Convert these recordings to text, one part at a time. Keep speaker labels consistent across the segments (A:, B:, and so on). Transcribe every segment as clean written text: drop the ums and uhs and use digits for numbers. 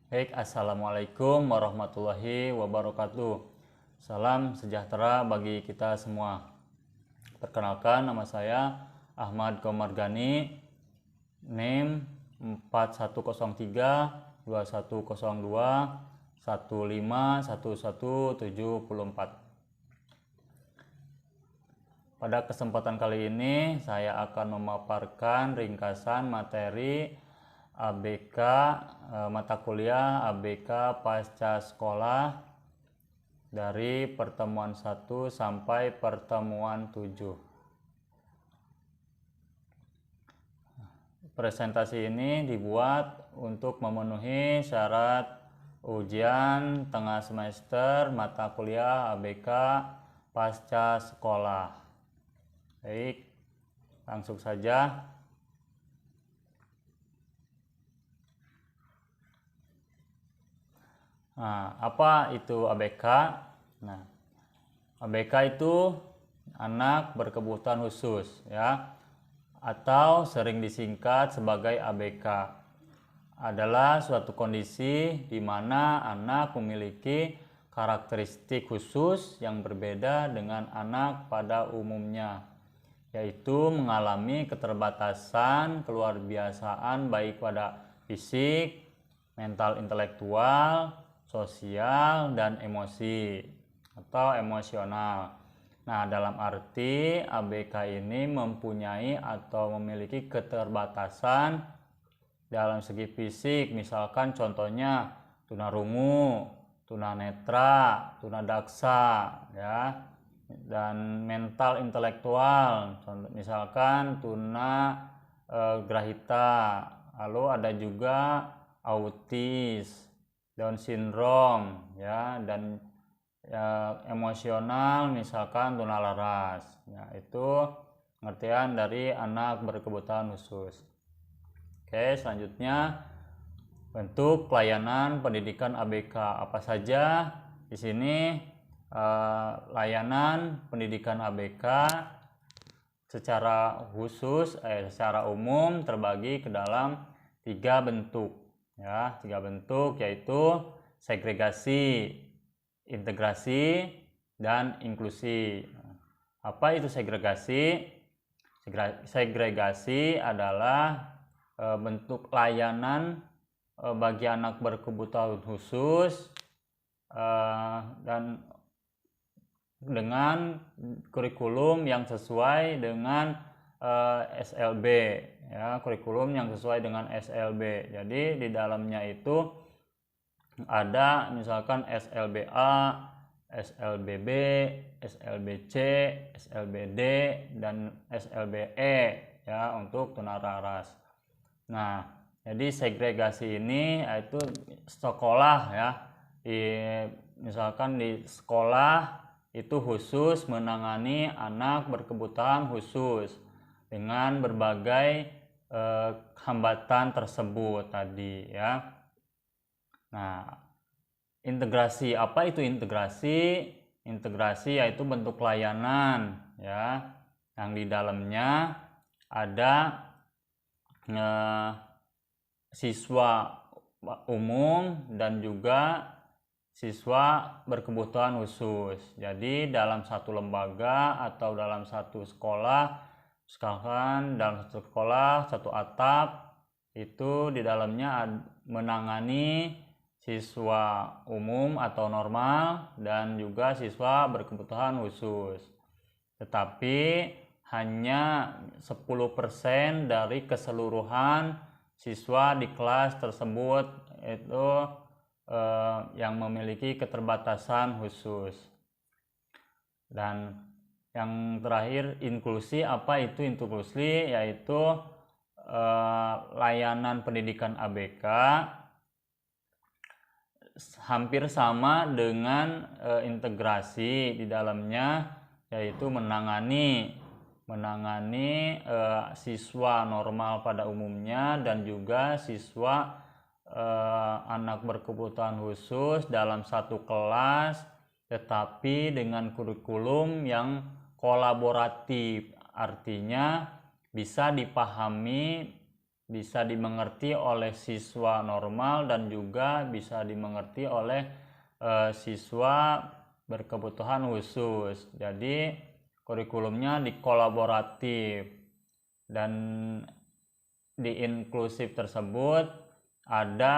A: Baik, Assalamualaikum warahmatullahi wabarakatuh. Salam sejahtera bagi kita semua. Perkenalkan, nama saya Ahmad Komar Gani, NIM 4103 2102 151174. Pada kesempatan kali ini saya akan memaparkan ringkasan materi ABK mata kuliah ABK pasca sekolah dari pertemuan 1 sampai pertemuan 7. Presentasi ini dibuat untuk memenuhi syarat ujian tengah semester mata kuliah ABK pasca sekolah. Baik, langsung saja. Nah, apa itu ABK? Nah, ABK itu anak berkebutuhan khusus, ya, atau sering disingkat sebagai ABK. Adalah suatu kondisi di mana anak memiliki karakteristik khusus yang berbeda dengan anak pada umumnya, yaitu mengalami keterbatasan keluarbiasaan baik pada fisik, mental, intelektual, sosial, dan emosi atau emosional. Nah, dalam arti ABK ini mempunyai atau memiliki keterbatasan dalam segi fisik, misalkan contohnya tunarungu, tunanetra, tunadaksa, ya, dan mental intelektual, misalkan grahita. Lalu ada juga autis, Down syndrome, ya, dan emosional, misalkan tunalaras. Ya, itu pengertian dari anak berkebutuhan khusus. Oke, selanjutnya bentuk pelayanan pendidikan ABK apa saja? Di sini layanan pendidikan ABK secara khusus, secara umum terbagi ke dalam 3 bentuk. Ya, 3 bentuk, yaitu segregasi, integrasi, dan inklusi. Apa itu segregasi? Segregasi adalah bentuk layanan bagi anak berkebutuhan khusus dan dengan kurikulum yang sesuai dengan SLB, ya, kurikulum yang sesuai dengan SLB. Jadi di dalamnya itu ada misalkan SLBA, SLBB, SLBC, SLBD, dan SLBE, ya, untuk tunararas. Nah, jadi segregasi ini yaitu sekolah, ya, misalkan di sekolah itu khusus menangani anak berkebutuhan khusus dengan berbagai hambatan tersebut tadi, ya. Nah, integrasi, apa itu integrasi? Integrasi yaitu bentuk layanan, ya, yang di dalamnya ada siswa umum dan juga siswa berkebutuhan khusus. Jadi dalam satu lembaga atau dalam satu sekolah, misalkan dalam satu sekolah, satu atap, itu di dalamnya menangani siswa umum atau normal dan juga siswa berkebutuhan khusus. Tetapi hanya 10% dari keseluruhan siswa di kelas tersebut itu yang memiliki keterbatasan khusus. Dan yang terakhir, inklusi. Apa itu inklusi? Yaitu layanan pendidikan ABK hampir sama dengan integrasi di dalamnya, yaitu menangani siswa normal pada umumnya dan juga siswa anak berkebutuhan khusus dalam satu kelas, tetapi dengan kurikulum yang kolaboratif, artinya bisa dipahami bisa dimengerti oleh siswa normal dan juga bisa dimengerti oleh siswa berkebutuhan khusus. Jadi kurikulumnya dikolaboratif, dan di inklusif tersebut ada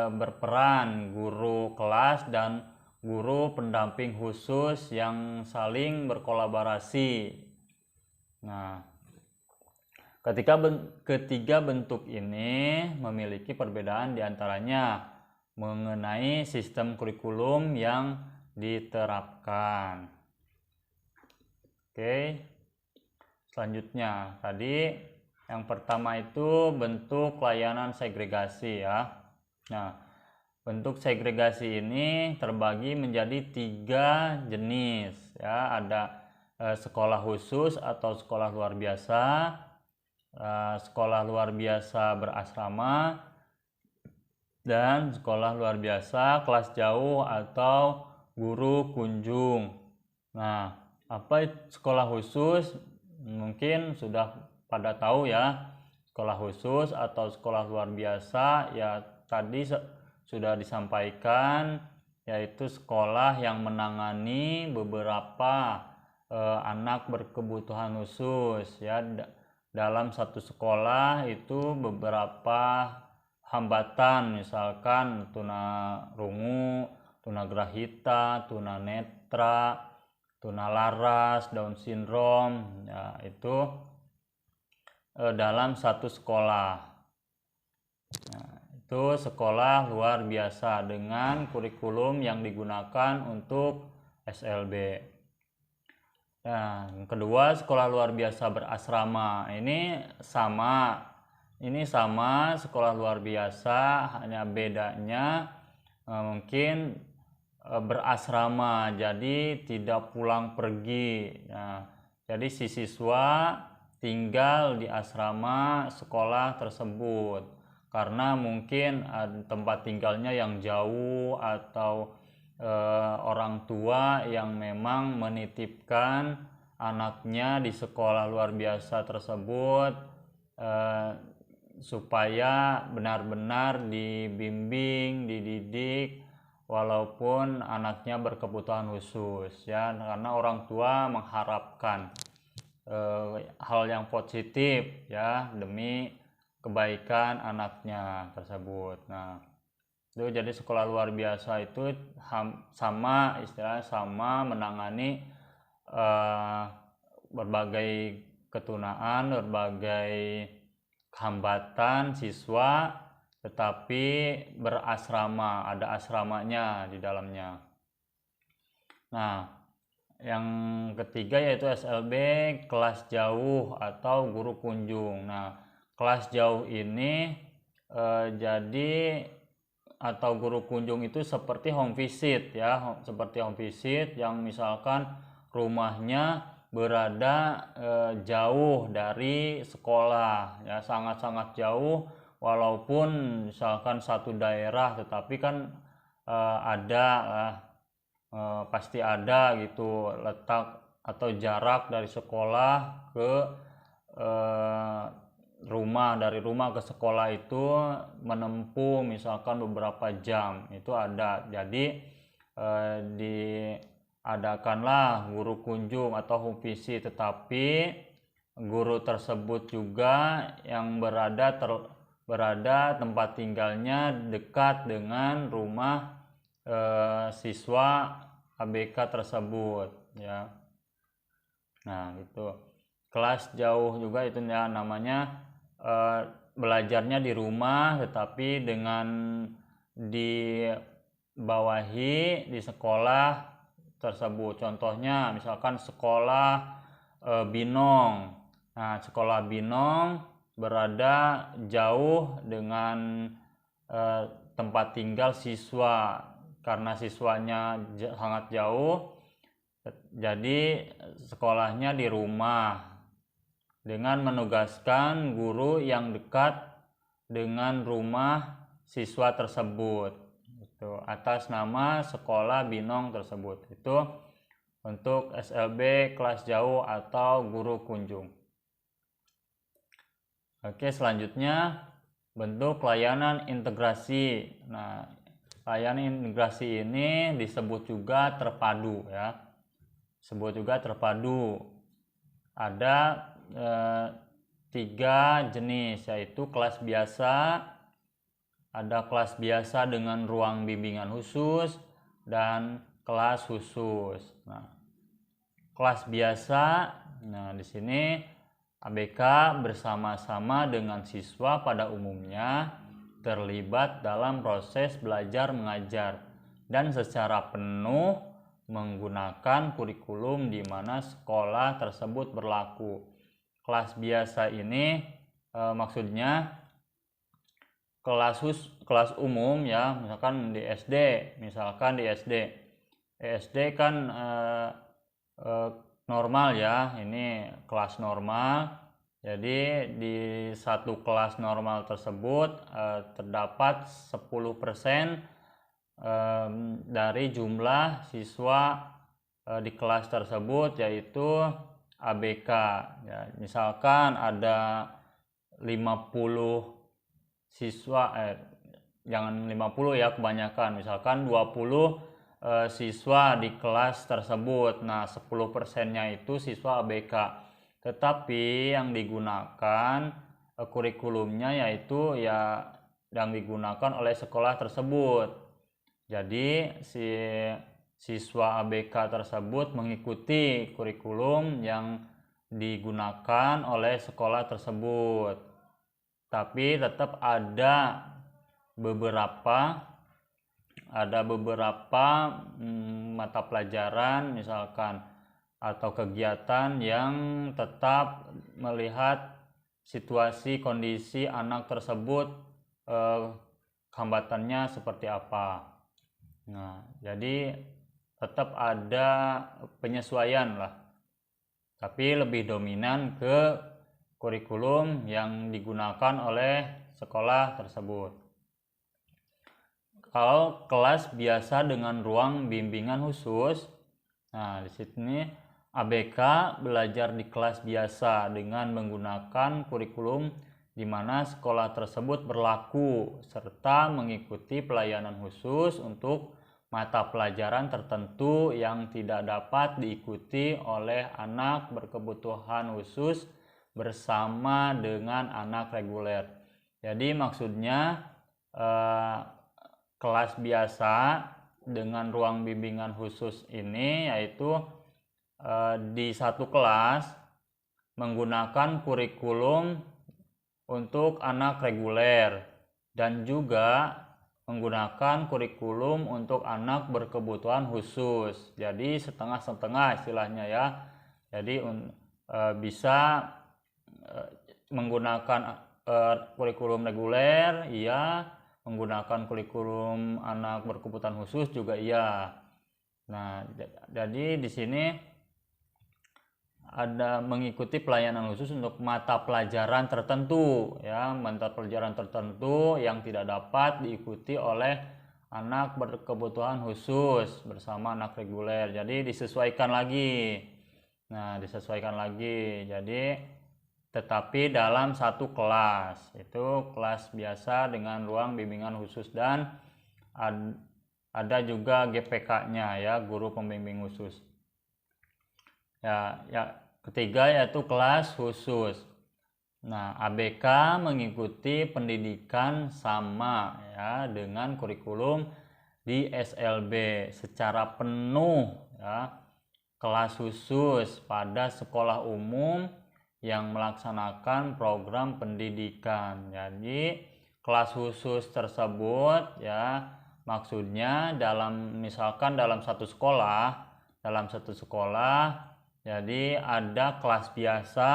A: berperan guru kelas dan guru pendamping khusus yang saling berkolaborasi. Nah, ketiga bentuk ini memiliki perbedaan diantaranya mengenai sistem kurikulum yang diterapkan. Oke, selanjutnya tadi yang pertama itu bentuk layanan segregasi ya. Nah, bentuk segregasi ini terbagi menjadi 3 jenis ya. Ada sekolah khusus atau sekolah luar biasa, sekolah luar biasa berasrama, dan sekolah luar biasa kelas jauh atau guru kunjung. Nah, apa sekolah khusus? Mungkin sudah pada tahu ya. Sekolah khusus atau sekolah luar biasa ya tadi sudah disampaikan, yaitu sekolah yang menangani beberapa anak berkebutuhan khusus ya. Dalam satu sekolah itu beberapa hambatan, misalkan tunarungu, tunagrahita, tunanetra, tunalaras, Down syndrome ya, itu dalam satu sekolah. Nah, itu sekolah luar biasa dengan kurikulum yang digunakan untuk SLB. Nah, yang kedua sekolah luar biasa berasrama. Ini sama sekolah luar biasa, hanya bedanya mungkin berasrama, jadi tidak pulang pergi. Nah, jadi si siswa tinggal di asrama sekolah tersebut karena mungkin tempat tinggalnya yang jauh atau orang tua yang memang menitipkan anaknya di sekolah luar biasa tersebut supaya benar-benar dibimbing, dididik walaupun anaknya berkebutuhan khusus ya, karena orang tua mengharapkan hal yang positif ya demi kebaikan anaknya tersebut. Nah, itu jadi sekolah luar biasa itu sama istilahnya sama menangani berbagai ketunaan, berbagai hambatan siswa, tetapi berasrama, ada asramanya di dalamnya. Nah, yang ketiga yaitu SLB kelas jauh atau guru kunjung. Nah, kelas jauh ini jadi atau guru kunjung itu seperti home visit ya, seperti home visit yang misalkan rumahnya berada jauh dari sekolah ya, sangat-sangat jauh, walaupun misalkan satu daerah tetapi kan ada pasti ada gitu letak atau jarak dari sekolah ke dari rumah ke sekolah itu menempuh misalkan beberapa jam, itu ada. Jadi diadakanlah guru kunjung atau home visit, tetapi guru tersebut juga yang berada tempat tinggalnya dekat dengan rumah siswa ABK tersebut ya. Nah, itu kelas jauh juga itu ya, namanya belajarnya di rumah tetapi dengan dibawahi di sekolah tersebut. Contohnya misalkan sekolah Binong. Nah, sekolah Binong berada jauh dengan tempat tinggal siswa. Karena siswanya sangat jauh, jadi sekolahnya di rumah dengan menugaskan guru yang dekat dengan rumah siswa tersebut itu atas nama sekolah Binong tersebut. Itu untuk SLB kelas jauh atau guru kunjung. Oke, selanjutnya bentuk layanan integrasi. Nah, layanan integrasi ini disebut juga terpadu ya. Disebut juga terpadu. Ada 3 jenis, yaitu kelas biasa, ada kelas biasa dengan ruang bimbingan khusus, dan kelas khusus. Nah, kelas biasa, nah di sini ABK bersama-sama dengan siswa pada umumnya terlibat dalam proses belajar mengajar dan secara penuh menggunakan kurikulum di mana sekolah tersebut berlaku. Kelas biasa ini maksudnya kelas umum ya, misalkan di SD, SD kan normal ya, ini kelas normal. Jadi di satu kelas normal tersebut terdapat 10% dari jumlah siswa di kelas tersebut, yaitu ABK ya. Misalkan ada 50 siswa, jangan 50 ya, kebanyakan, misalkan 20 siswa di kelas tersebut. Nah, 10%-nya itu siswa ABK. Tetapi yang digunakan kurikulumnya yaitu ya yang digunakan oleh sekolah tersebut. Jadi si siswa ABK tersebut mengikuti kurikulum yang digunakan oleh sekolah tersebut. Tapi tetap ada beberapa mata pelajaran misalkan atau kegiatan yang tetap melihat situasi kondisi anak tersebut, hambatannya seperti apa. Nah, jadi tetap ada penyesuaian lah, tapi lebih dominan ke kurikulum yang digunakan oleh sekolah tersebut. Kalau kelas biasa dengan ruang bimbingan khusus, nah di sini ABK belajar di kelas biasa dengan menggunakan kurikulum di mana sekolah tersebut berlaku serta mengikuti pelayanan khusus untuk mata pelajaran tertentu yang tidak dapat diikuti oleh anak berkebutuhan khusus bersama dengan anak reguler. Jadi maksudnya kelas biasa dengan ruang bimbingan khusus ini yaitu di satu kelas menggunakan kurikulum untuk anak reguler dan juga menggunakan kurikulum untuk anak berkebutuhan khusus. Jadi setengah-setengah istilahnya ya. Jadi bisa menggunakan kurikulum reguler, iya, menggunakan kurikulum anak berkebutuhan khusus juga iya. Nah, jadi di sini ada mengikuti pelayanan khusus untuk mata pelajaran tertentu ya, mata pelajaran tertentu yang tidak dapat diikuti oleh anak berkebutuhan khusus bersama anak reguler. Jadi disesuaikan lagi. Nah, disesuaikan lagi. Jadi tetapi dalam satu kelas, itu kelas biasa dengan ruang bimbingan khusus, dan ada juga GPK-nya ya, guru pembimbing khusus. Ya, ketiga yaitu kelas khusus. Nah, ABK mengikuti pendidikan sama ya dengan kurikulum di SLB secara penuh ya. Kelas khusus pada sekolah umum yang melaksanakan program pendidikan. Jadi kelas khusus tersebut ya maksudnya misalkan dalam satu sekolah jadi ada kelas biasa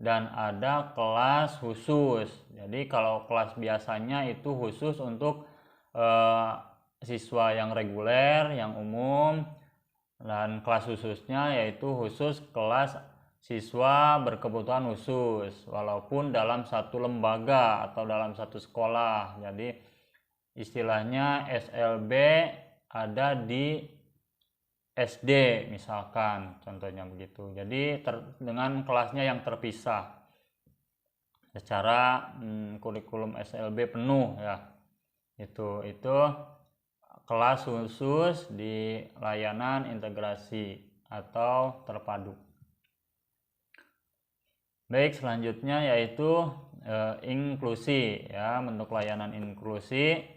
A: dan ada kelas khusus. Jadi kalau kelas biasanya itu khusus untuk siswa yang reguler, yang umum, dan kelas khususnya yaitu khusus kelas siswa berkebutuhan khusus, walaupun dalam satu lembaga atau dalam satu sekolah. Jadi istilahnya SLB ada di SD misalkan, contohnya begitu. Jadi dengan kelasnya yang terpisah. secara kurikulum SLB penuh ya. Itu kelas khusus di layanan integrasi atau terpadu. Baik, selanjutnya yaitu inklusi ya. Bentuk layanan inklusi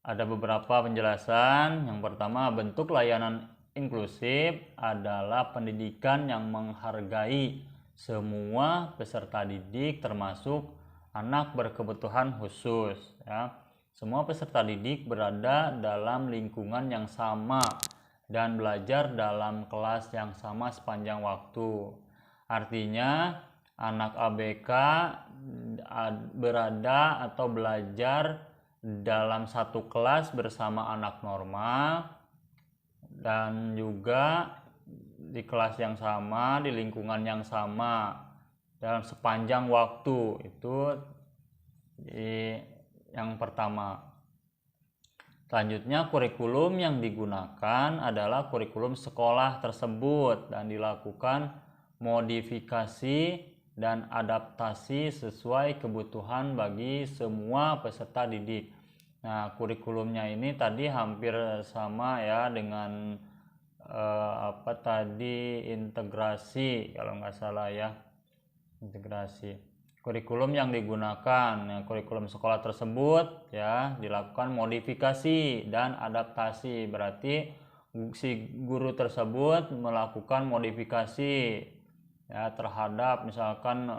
A: ada beberapa penjelasan. Yang pertama, bentuk layanan inklusif adalah pendidikan yang menghargai semua peserta didik termasuk anak berkebutuhan khusus ya. Semua peserta didik berada dalam lingkungan yang sama dan belajar dalam kelas yang sama sepanjang waktu. Artinya anak ABK berada atau belajar dalam satu kelas bersama anak normal dan juga di kelas yang sama, di lingkungan yang sama dalam sepanjang waktu. Itu yang pertama. Selanjutnya, kurikulum yang digunakan adalah kurikulum sekolah tersebut dan dilakukan modifikasi dan adaptasi sesuai kebutuhan bagi semua peserta didik. Nah, kurikulumnya ini tadi hampir sama ya dengan integrasi kalau nggak salah ya, integrasi. Kurikulum yang digunakan, ya, kurikulum sekolah tersebut ya dilakukan modifikasi dan adaptasi, berarti si guru tersebut melakukan modifikasi ya terhadap misalkan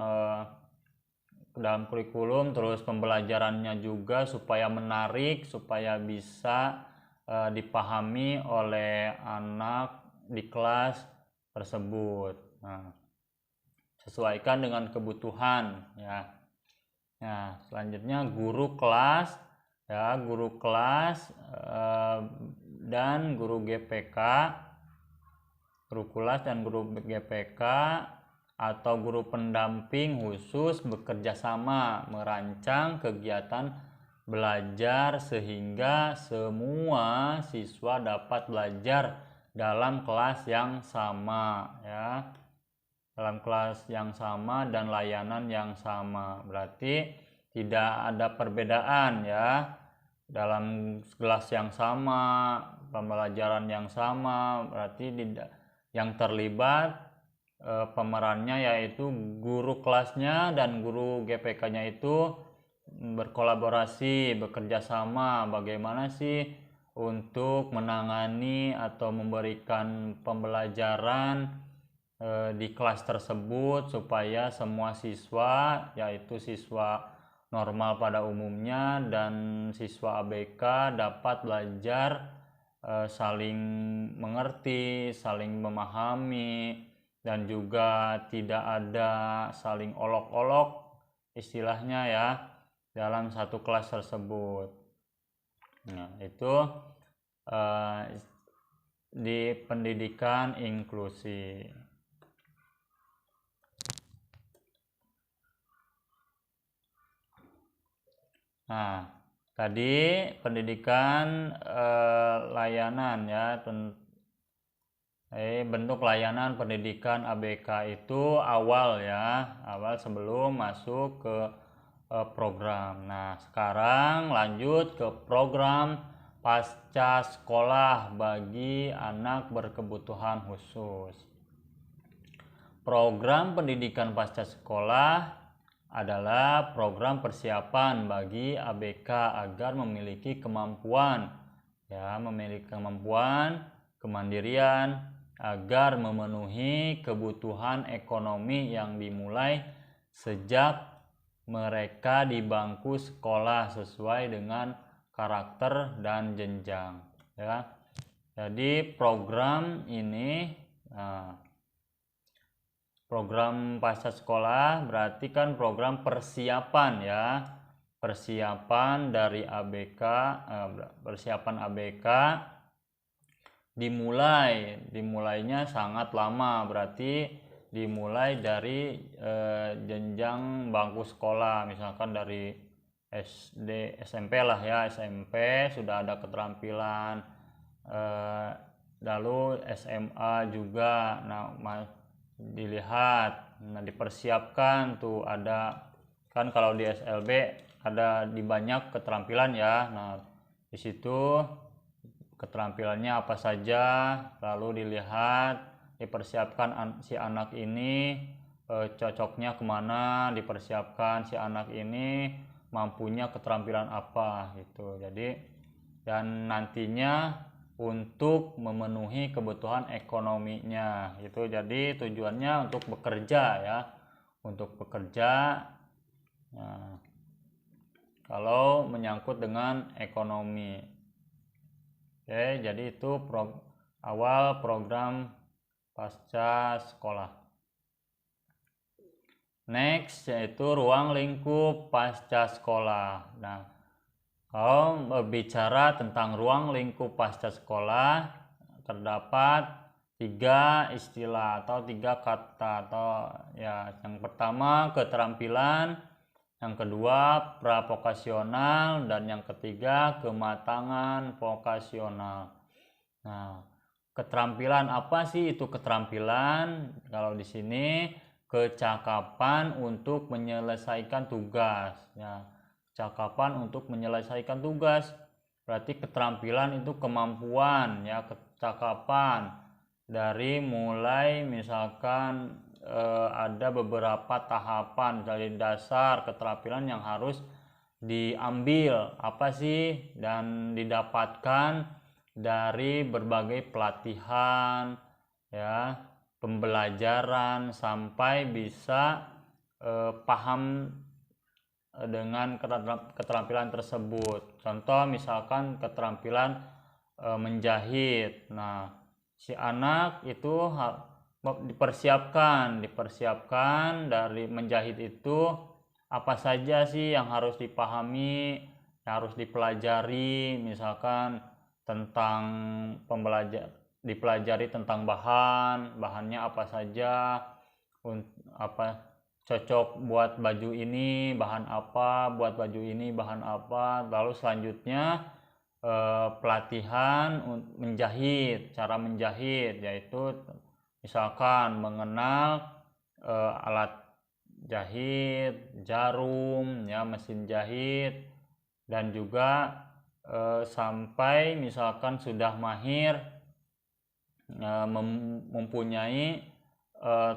A: dalam kurikulum, terus pembelajarannya juga supaya menarik, supaya bisa dipahami oleh anak di kelas tersebut. Nah, sesuaikan dengan kebutuhan ya. Nah, selanjutnya guru kelas ya, guru kelas dan guru GPK, guru kelas dan guru GPK atau guru pendamping khusus bekerja sama merancang kegiatan belajar sehingga semua siswa dapat belajar dalam kelas yang sama ya. Dalam kelas yang sama dan layanan yang sama, berarti tidak ada perbedaan ya. Dalam kelas yang sama, pembelajaran yang sama, berarti yang terlibat pemerannya yaitu guru kelasnya dan guru GPK-nya itu berkolaborasi, bekerja sama bagaimana sih untuk menangani atau memberikan pembelajaran di kelas tersebut supaya semua siswa, yaitu siswa normal pada umumnya dan siswa ABK dapat belajar saling mengerti, saling memahami, dan juga tidak ada saling olok-olok istilahnya ya dalam satu kelas tersebut. Nah, itu di pendidikan inklusi. Nah, tadi pendidikan layanan ya, bentuk layanan pendidikan ABK itu awal ya, awal sebelum masuk ke program. Nah, sekarang lanjut ke program pasca sekolah bagi anak berkebutuhan khusus. Program pendidikan pasca sekolah adalah program persiapan bagi ABK agar memiliki kemampuan kemandirian agar memenuhi kebutuhan ekonomi yang dimulai sejak mereka di bangku sekolah sesuai dengan karakter dan jenjang ya. Jadi program ini program pasca sekolah berarti kan program persiapan ya, persiapan dari ABK, persiapan ABK dimulainya sangat lama, berarti dimulai dari jenjang bangku sekolah, misalkan dari SD, SMP lah ya, SMP sudah ada keterampilan, lalu SMA juga, nah dilihat Nah, dipersiapkan tuh ada kan kalau di SLB ada di banyak keterampilan ya. Nah, di situ keterampilannya apa saja, lalu dilihat, dipersiapkan si anak ini cocoknya kemana, dipersiapkan si anak ini mampunya keterampilan apa gitu. Jadi dan nantinya untuk memenuhi kebutuhan ekonominya gitu. Jadi tujuannya untuk bekerja ya, untuk bekerja. Nah, kalau menyangkut dengan ekonomi. Oke, jadi itu awal program pasca sekolah. Next yaitu ruang lingkup pasca sekolah. Nah, kalau berbicara tentang ruang lingkup pasca sekolah, terdapat 3 istilah atau 3 kata atau ya, yang pertama keterampilan, yang kedua pra-vokasional, dan yang ketiga kematangan vokasional. Nah, keterampilan apa sih itu keterampilan? Kalau di sini kecakapan untuk menyelesaikan tugas ya. Cakapan untuk menyelesaikan tugas. Berarti keterampilan itu kemampuan ya, kecakapan dari mulai misalkan ada beberapa tahapan dari dasar keterampilan yang harus diambil apa sih dan didapatkan dari berbagai pelatihan ya, pembelajaran sampai bisa paham dengan keterampilan tersebut. Contoh misalkan keterampilan menjahit. Nah, si anak itu dipersiapkan dari menjahit itu apa saja sih yang harus dipahami, yang harus dipelajari, misalkan tentang dipelajari tentang bahannya apa saja, apa cocok buat baju ini bahan apa, buat baju ini bahan apa. Lalu selanjutnya pelatihan menjahit, cara menjahit, yaitu misalkan mengenal alat jahit, jarum ya, mesin jahit, dan juga sampai misalkan sudah mahir mempunyai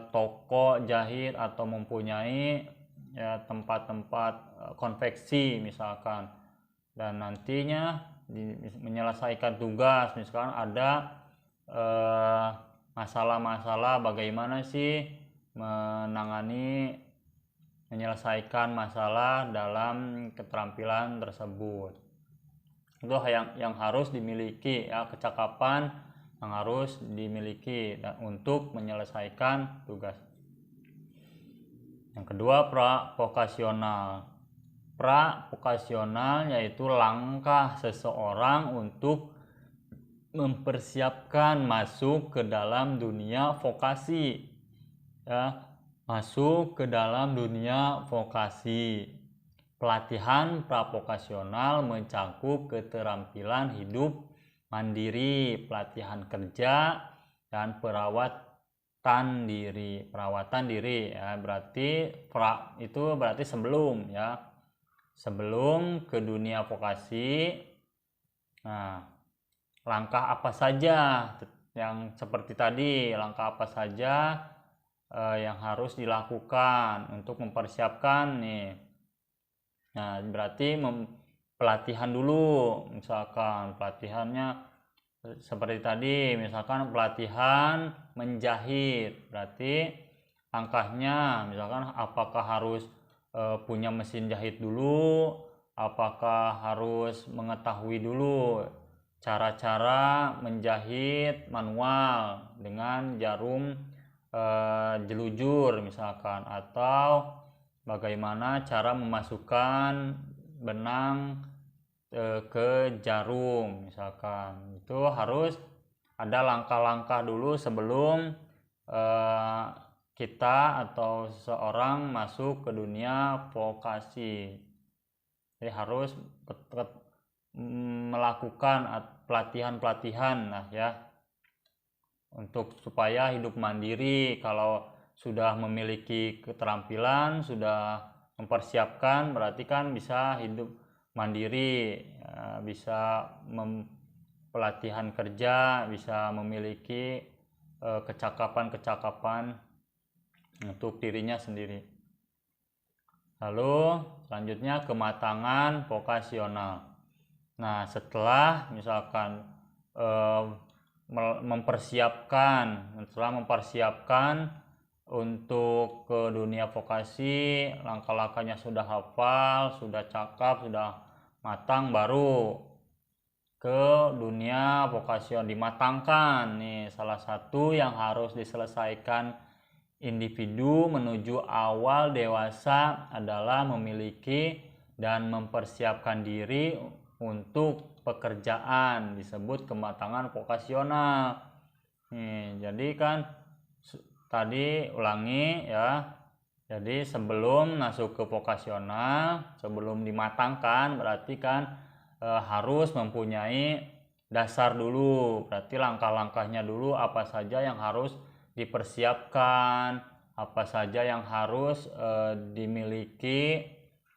A: toko jahit atau mempunyai ya, tempat-tempat konveksi misalkan, dan nantinya menyelesaikan tugas. Misalkan ada masalah-masalah bagaimana sih menyelesaikan masalah dalam keterampilan tersebut. Itu yang harus dimiliki ya, kecakapan yang harus dimiliki untuk menyelesaikan tugas. Yang kedua pra-vokasional. Pra-vokasional yaitu langkah seseorang untuk mempersiapkan masuk ke dalam dunia vokasi ya, masuk ke dalam dunia vokasi. Pelatihan pra-vokasional mencakup keterampilan hidup mandiri, pelatihan kerja, dan perawatan diri ya. Berarti itu berarti sebelum ya, sebelum ke dunia vokasi. Nah, langkah apa saja yang seperti tadi, langkah apa saja yang harus dilakukan untuk mempersiapkan nih. Nah, berarti pelatihan dulu, misalkan pelatihannya seperti tadi, misalkan pelatihan menjahit, berarti langkahnya misalkan apakah harus punya mesin jahit dulu, apakah harus mengetahui dulu cara-cara menjahit manual dengan jarum jelujur misalkan, atau bagaimana cara memasukkan benang ke jarum misalkan. Itu harus ada langkah-langkah dulu sebelum kita atau seseorang masuk ke dunia vokasi. Jadi harus melakukan pelatihan-pelatihan lah ya, untuk supaya hidup mandiri. Kalau sudah memiliki keterampilan, sudah mempersiapkan, berarti kan bisa hidup mandiri, bisa pelatihan kerja, bisa memiliki kecakapan-kecakapan untuk dirinya sendiri. Lalu selanjutnya kematangan vokasional. Nah, setelah misalkan setelah mempersiapkan untuk ke dunia vokasi, langkah-langkahnya sudah hafal, sudah cakap, sudah matang, baru ke dunia vokasional dimatangkan. Nih, salah satu yang harus diselesaikan individu menuju awal dewasa adalah memiliki dan mempersiapkan diri untuk pekerjaan, disebut kematangan vokasional. Nih, jadi kan tadi ulangi ya. Jadi sebelum masuk ke vokasional, sebelum dimatangkan, berarti kan harus mempunyai dasar dulu. Berarti langkah-langkahnya dulu apa saja yang harus dipersiapkan, apa saja yang harus dimiliki,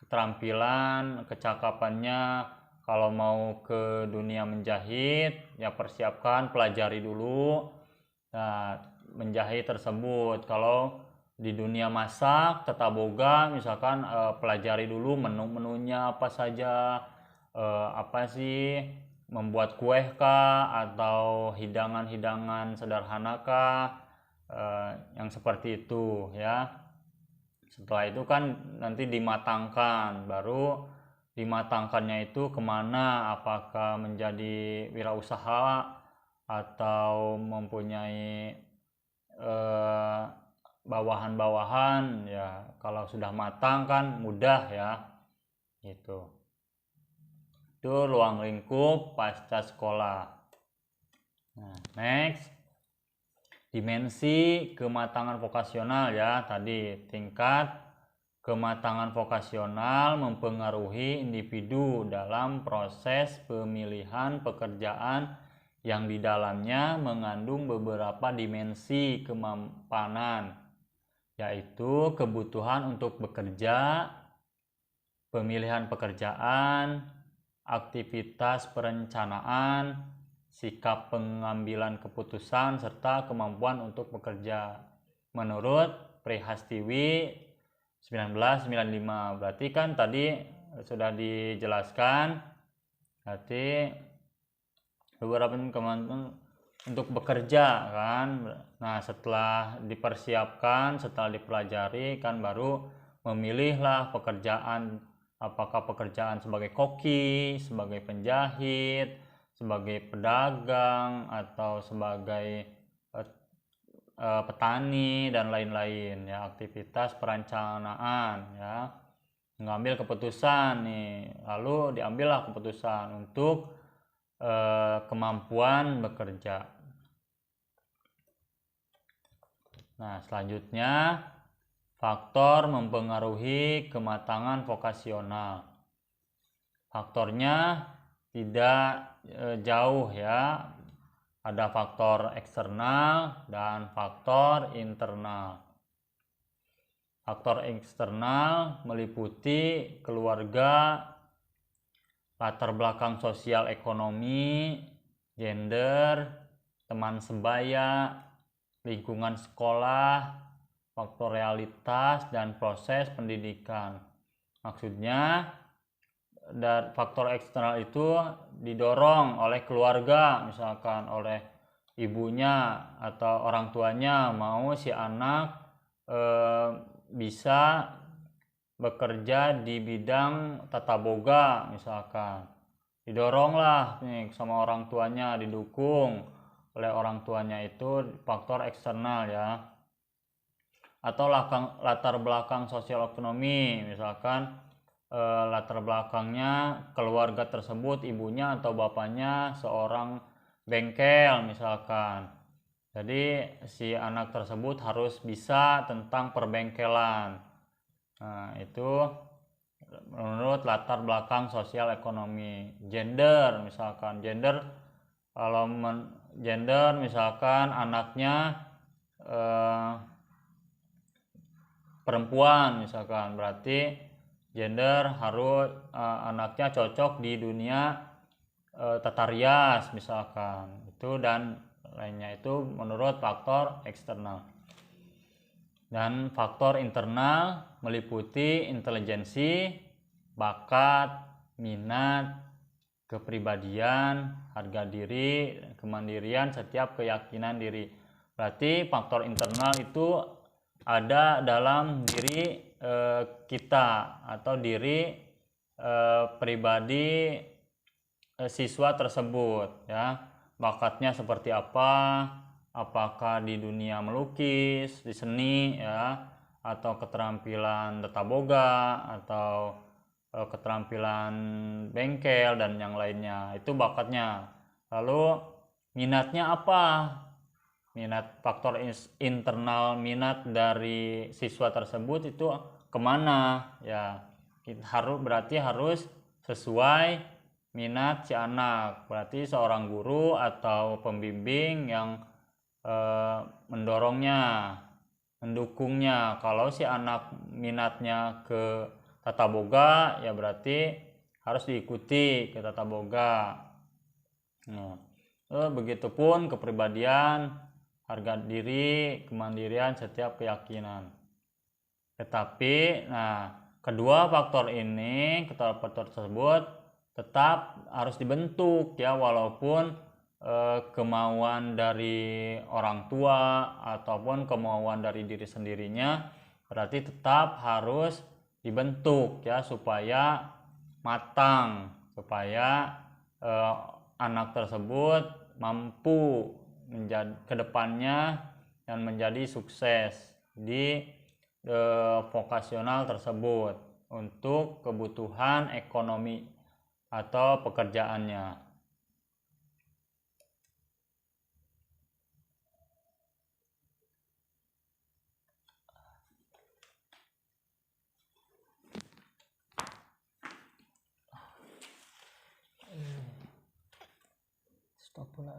A: keterampilan, kecakapannya. Kalau mau ke dunia menjahit, ya persiapkan, pelajari dulu. Nah, menjahit tersebut. Kalau di dunia masak, tata boga, misalkan pelajari dulu menu-menunya apa saja, apa sih, membuat kue kah, atau hidangan-hidangan sederhana kah, yang seperti itu ya. Setelah itu kan nanti dimatangkan, baru dimatangkannya itu kemana, apakah menjadi wirausaha atau mempunyai bawahan-bawahan ya. Kalau sudah matang kan mudah ya, gitu. Itu ruang lingkup pasca sekolah. Nah, next, dimensi kematangan vokasional ya. Tadi tingkat kematangan vokasional mempengaruhi individu dalam proses pemilihan pekerjaan yang di dalamnya mengandung beberapa dimensi kemapanan, yaitu kebutuhan untuk bekerja, pemilihan pekerjaan, aktivitas perencanaan, sikap pengambilan keputusan, serta kemampuan untuk bekerja. Menurut Prihastiwi 1995. Berarti kan tadi sudah dijelaskan, berarti beberapa kemampuan untuk bekerja kan. Nah, setelah dipersiapkan, setelah dipelajari kan baru memilihlah pekerjaan, apakah pekerjaan sebagai koki, sebagai penjahit, sebagai pedagang, atau sebagai petani dan lain-lain ya. Aktivitas perencanaan ya, mengambil keputusan nih, lalu diambillah keputusan untuk kemampuan bekerja. Nah, selanjutnya faktor mempengaruhi kematangan vokasional. Faktornya tidak jauh ya. Ada faktor eksternal dan faktor internal. Faktor eksternal meliputi keluarga, latar belakang sosial ekonomi, gender, teman sebaya, lingkungan sekolah, faktor realitas, dan proses pendidikan. Maksudnya, faktor eksternal itu didorong oleh keluarga, misalkan oleh ibunya atau orang tuanya mau si anak bisa bekerja di bidang tata boga, misalkan didoronglah nih sama orang tuanya, didukung oleh orang tuanya, itu faktor eksternal ya. Atau latar belakang sosial ekonomi, misalkan latar belakangnya keluarga tersebut, ibunya atau bapaknya seorang bengkel misalkan, jadi si anak tersebut harus bisa tentang perbengkelan. Nah, itu menurut latar belakang sosial ekonomi. Gender misalkan, kalau gender misalkan anaknya perempuan misalkan, berarti gender harus anaknya cocok di dunia tata rias misalkan itu, dan lainnya itu menurut faktor eksternal. Dan faktor internal meliputi intelijensi, bakat, minat, kepribadian, harga diri, kemandirian, setiap keyakinan diri. Berarti faktor internal itu ada dalam diri kita atau diri pribadi siswa tersebut ya. Bakatnya seperti apa, apakah di dunia melukis, di seni ya, atau keterampilan tata boga, atau keterampilan bengkel dan yang lainnya, itu bakatnya. Lalu minatnya apa? Minat, faktor internal minat dari siswa tersebut itu kemana ya, berarti harus sesuai minat si anak. Berarti seorang guru atau pembimbing yang mendukungnya. Kalau si anak minatnya ke tata boga ya berarti harus diikuti ke tata boga. Nah, begitupun kepribadian, harga diri, kemandirian, setiap keyakinan. Tetapi kedua faktor tersebut tetap harus dibentuk ya, walaupun kemauan dari orang tua ataupun kemauan dari diri sendirinya, berarti tetap harus dibentuk ya supaya matang, supaya anak tersebut mampu menjadi kedepannya dan menjadi sukses di vokasional tersebut untuk kebutuhan ekonomi atau pekerjaannya. Stop pula.